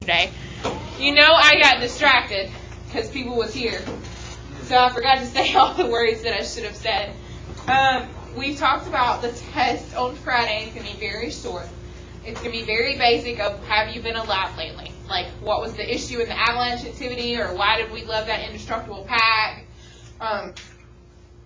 today. You know I got distracted because people was here. So I forgot to say all the words that I should have said. We talked about the test on Friday. It's going to be very short. It's going to be very basic of have you been alive lately? Like what was the issue in the avalanche activity, or why did we love that indestructible pack?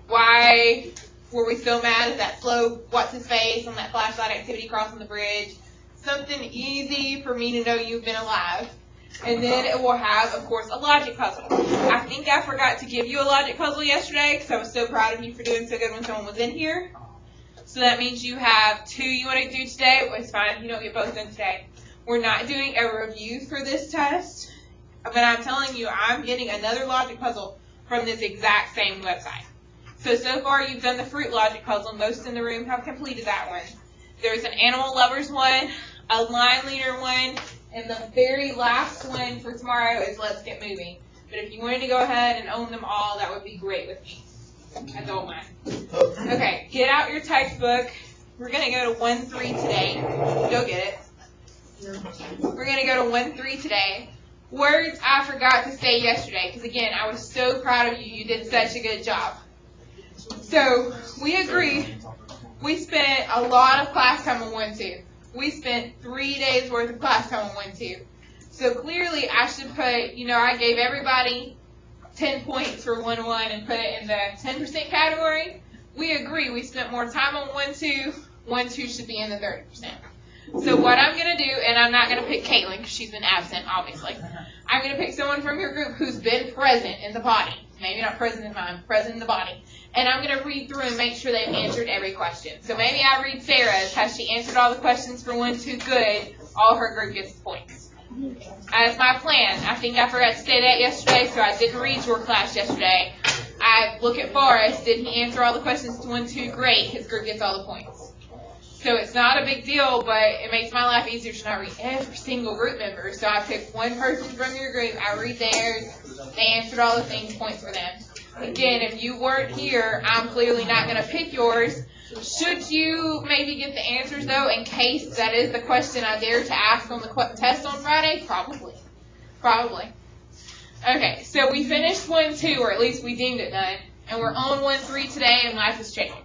Why were we so mad at that slow what's-his-face on that flashlight activity crossing the bridge? Something easy for me to know you've been alive. And then it will have, of course, a logic puzzle. I think I forgot to give you a logic puzzle yesterday because I was so proud of you for doing so good when someone was in here. So that means you have 2 you want to do today. Well, it's fine if you don't get both done today. We're not doing a review for this test, but I'm telling you I'm getting another logic puzzle from this exact same website. So far you've done the fruit logic puzzle. Most in the room have completed that one. There's an animal lovers one, a line leader one, and the very last one for tomorrow is Let's Get Moving. But if you wanted to go ahead and own them all, that would be great with me. I don't mind. Okay, get out your textbook. We're going to go to 1-3 today. Go get it. We're going to go to 1-3 today. Words I forgot to say yesterday, because again, I was so proud of you. You did such a good job. So, we agree. We spent a lot of class time on 1-2. We spent 3 days worth of class time on 1-2. So clearly I should put, I gave everybody 10 points for 1-1 and put it in the 10% category. We agree we spent more time on 1-2. 1-2 should be in the 30%. So what I'm going to do, and I'm not going to pick Caitlin because she's been absent, obviously. I'm going to pick someone from your group who's been present in the body. Maybe not present in mind, present in the body. And I'm going to read through and make sure they've answered every question. So maybe I read Sarah's. Has she answered all the questions for 1-2 good? All her group gets points. That's my plan. I think I forgot to say that yesterday, so I didn't read your class yesterday. I look at Forrest. Did he answer all the questions to 1-2? Great. His group gets all the points. So it's not a big deal, but it makes my life easier to not read every single group member. So I pick one person from your group. I read theirs. They answered all the things, points for them. Again, if you weren't here, I'm clearly not going to pick yours. Should you maybe get the answers, though, in case that is the question I dare to ask on the test on Friday? Probably. Probably. Okay, so we finished 1-2, or at least we deemed it done, and we're on 1-3 today, and life is changing.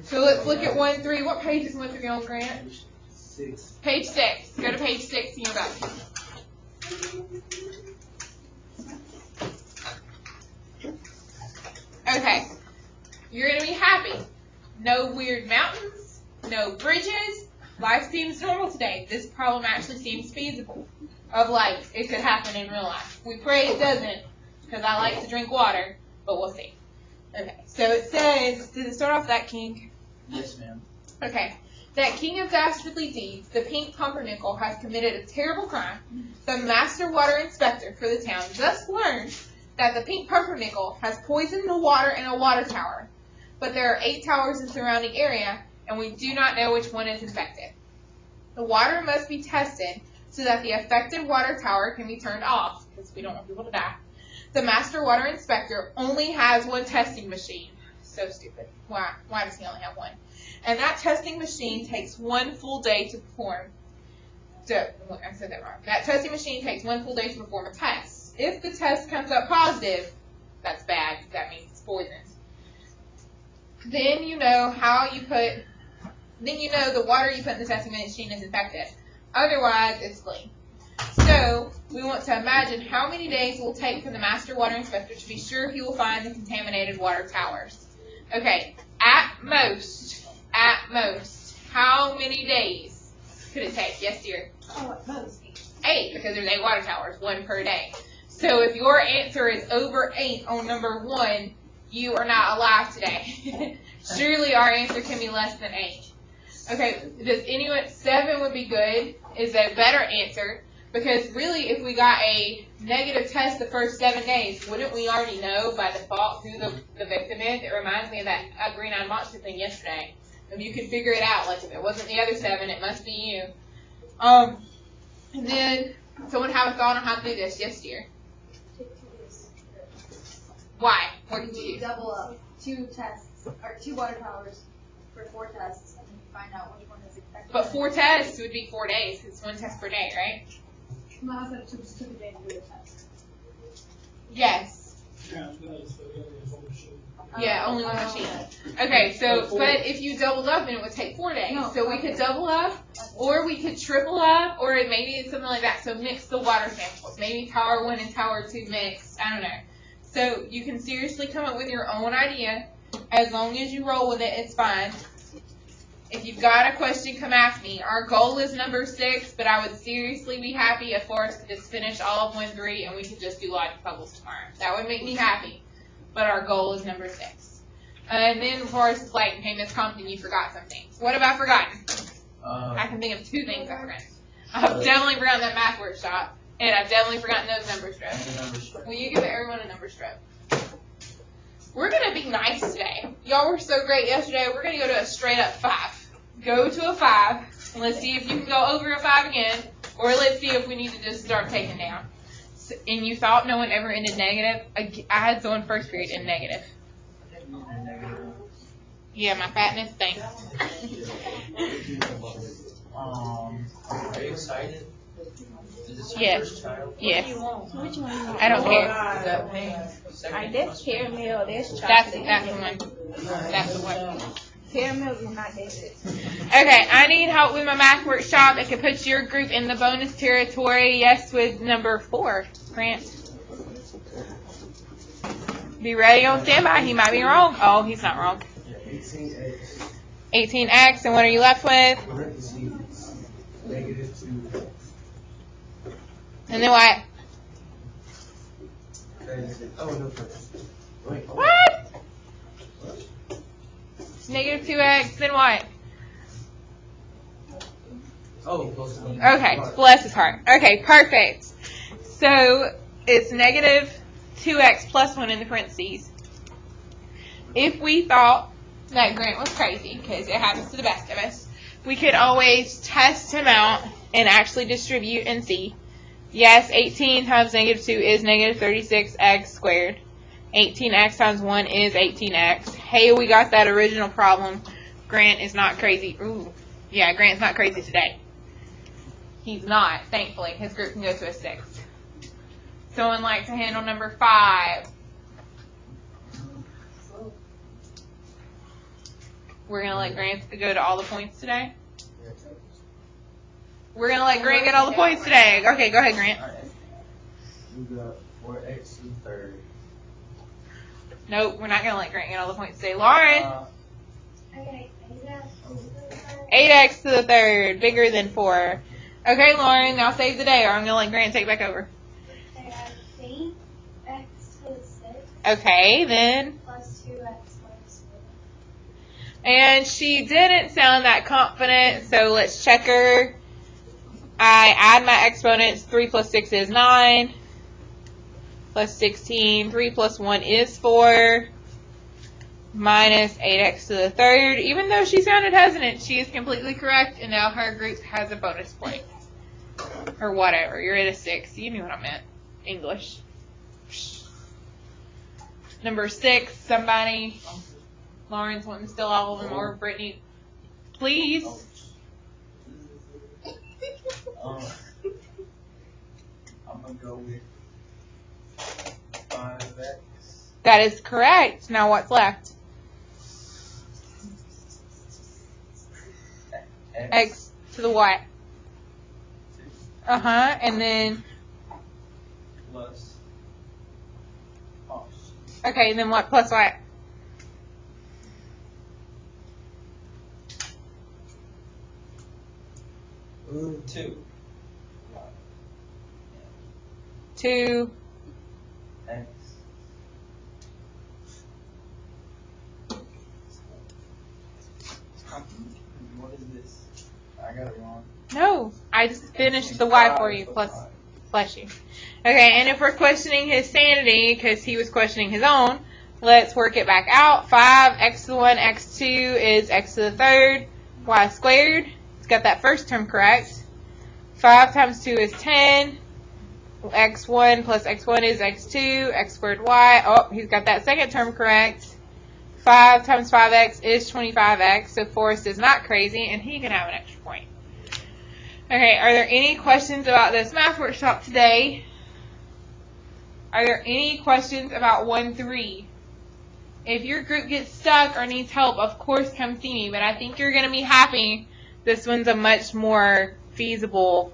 So let's look at 1-3. What page is 1-3 on, Grant? 6. Page 6. Go to page 6 in your book. Okay, you're going to be happy. No weird mountains, no bridges. Life seems normal today. This problem actually seems feasible. Of like, it could happen in real life. We pray it doesn't, because I like to drink water, but we'll see. Okay, so it says, does it start off that king? Yes, ma'am. Okay. That king of dastardly deeds, the pink pumpernickel, has committed a terrible crime. The master water inspector for the town just learned that the pink pumpernickel has poisoned the water in a water tower. But there are 8 towers in the surrounding area, and we do not know which one is infected. The water must be tested so that the affected water tower can be turned off, because we don't want people to die. The master water inspector only has one testing machine. So stupid. Why? Why does he only have one? And that testing machine takes 1 full day to perform. So, I said that wrong. That testing machine takes 1 full day to perform a test. If the test comes up positive, that's bad. That means it's poisonous. Then you know the water you put in the testing machine is infected. Otherwise, it's clean. So, we want to imagine how many days it will take for the master water inspector to be sure he will find the contaminated water towers. Okay, at most, how many days could it take? Yes, dear? Oh, at most. 8, because there's 8 water towers, 1 per day. So if your answer is over 8 on number 1, you are not alive today. Surely our answer can be less than 8. Okay, does anyone, 7 would be good, is a better answer, because really if we got a negative test the first 7 days, wouldn't we already know by default who the victim is? It reminds me of that green-eyed monster thing yesterday. If you could figure it out, like if it wasn't the other 7, it must be you. And then, someone have a thought on how to do this? Yes, dear. Why? What did you do? Double up 2 tests, or 2 water towers for 4 tests, and then you find out which one is infected. But 4 tests would be 4 days. It's 1 test per day, right? My husband just took a day to do a test. Yes. Yeah, Yeah, only one machine. Okay, so, but if you doubled up, then it would take 4 days. No. So we could double up, or we could triple up, or maybe it's something like that. So mix the water samples. Maybe Tower 1 and Tower 2 mixed. I don't know. So you can seriously come up with your own idea. As long as you roll with it, it's fine. If you've got a question, come ask me. Our goal is number 6, but I would seriously be happy if Forrest could just finish all of 1-3 and we could just do logic puzzles tomorrow. That would make me happy. But our goal is number 6. And then Forrest is like, hey, Miss Compton, you forgot some things. What have I forgotten? I can think of 2 things I forgot. I've definitely forgotten that math workshop, and I've definitely forgotten those number strips. Will you give everyone a number strip? We're going to be nice today. Y'all were so great yesterday. We're going to go to a straight up 5. Go to a 5. And let's see if you can go over a 5 again. Or let's see if we need to just start taking down. So, and you thought no one ever ended negative? I had someone first period in negative. Yeah, my fatness thing. Are you excited? Is this your Yes. first child? Yes. Which one you want? I don't care. Is that pink? Alright, that's caramel, that's chocolate. That's the one. That's the one. Caramel is not that good. Okay, I need help with my math workshop. It could put your group in the bonus territory. Yes, with number 4, Grant. Be ready on standby. He might be wrong. Oh, he's not wrong. 18x. 18x, and what are you left with? Parentheses. -2. And then what? Oh, no. Wait. What? -2x, then what? Oh, close enough. Okay, bless his heart. Okay, perfect. So, it's -2x plus 1 in the parentheses. If we thought that Grant was crazy, because it happens to the best of us, we could always test him out and actually distribute and see. Yes, 18 times -2 is -36x squared. 18x times 1 is 18x. Hey, we got that original problem. Grant is not crazy. Ooh, yeah, Grant's not crazy today. He's not, thankfully. His group can go to a 6. Someone like to handle number 5. We're going to let Grant go to all the points today? We're going to let Grant get all the points today. Okay, go ahead, Grant. Alright. We got 4x to the third. Nope, we're not going to let Grant get all the points today. Lauren, Okay, 8x to the third, bigger than 4. Okay, Lauren, now save the day, or I'm going to let Grant take back over. I think x to the 6 Okay, then. plus 2x minus 4. And she didn't sound that confident, so let's check her. I add my exponents. 3 plus 6 is 9. Plus 16. 3 plus 1 is 4. Minus 8x to the third. Even though she sounded hesitant, she is completely correct, and now her group has a bonus point. Or whatever. You're at a 6. You knew what I meant. English. Number 6, somebody. Lauren's wanting to steal all of them, or Brittany. Please. I'm gonna go with 5x. That is correct. Now what's left? X to the what? Uh-huh. And then, Plus. okay, and then what plus what? Ooh. 2. 2. X. What is this? I got it wrong. No, I just finished the y for you, plus you. Okay, and if we're questioning his sanity, because he was questioning his own, let's work it back out. 5, x to the 1, x to 2 is x to the third, y squared. He's got that first term correct. 5 times 2 is 10. X1 plus x1 is x2, x squared y. Oh, he's got that second term correct. 5 times 5x is 25x, so Forrest is not crazy, and he can have an extra point. Okay, are there any questions about this math workshop today? Are there any questions about 1-3? If your group gets stuck or needs help, of course come see me, but I think you're going to be happy. This one's a much more feasible